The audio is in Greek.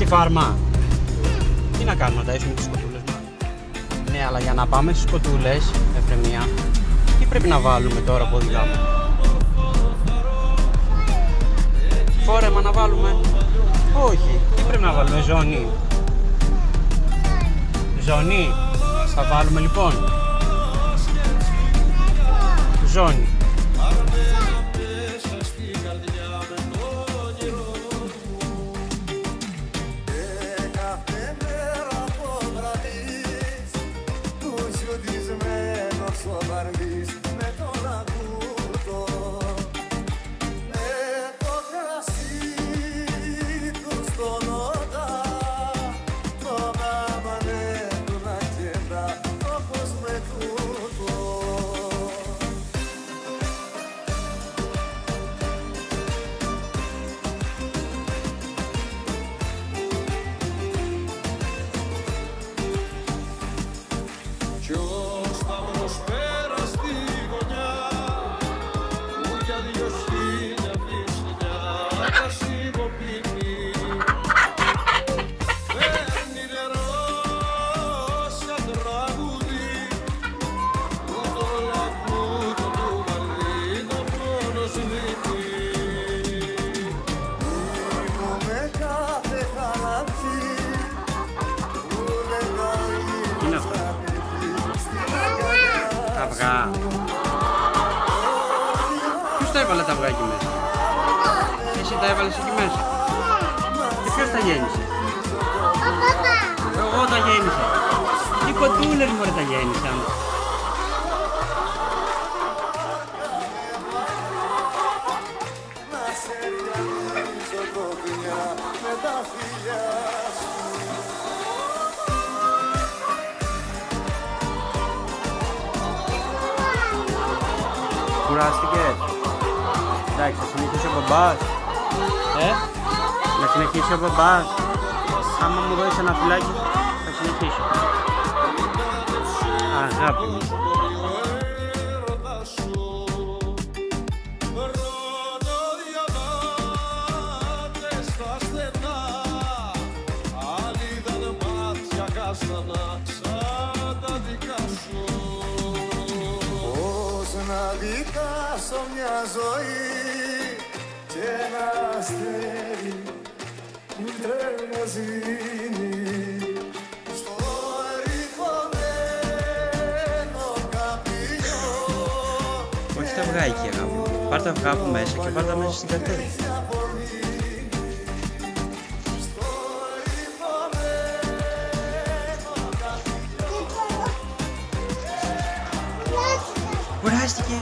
στη φάρμα. Τι να κάνουμε, να ταΐσουμε τις κοτούλες μας? Ναι, αλλά για να πάμε στις κοτούλες, Εφρεμία, τι πρέπει να βάλουμε τώρα από οδηγάμε? Φόρεμα να βάλουμε? Όχι, τι πρέπει να βάλουμε? Ζώνη. Ζώνη. Θα βάλουμε λοιπόν ζώνη. Αυγά. Ποιος τα έβαλε τα αυγά εκεί μέσα? Εσύ τα έβαλες εκεί μέσα? Και ποιος τα γέννησε? Εγώ τα γέννησα. Οι κοτούλες μωρέ τα γέννησαν. Κουράστηκες? Εντάξει, θα συνεχίσει ο μπαμπάς. Να συνεχίσει ο μπαμπάς. Άμα μου δώσεις ένα φυλάκι, θα συνεχίσω. Αγάπη μου. Να δικάσω μια ζωή και ένα αστέρι που δεν μας δίνει στο ερυθωμένο καπηλιό. Όχι τα αυγά εκεί, αγάπη μου. Πάρ' τα αυγά από μέσα και πάρ' τα μέσα στην κατέλη. Κουράστηκε.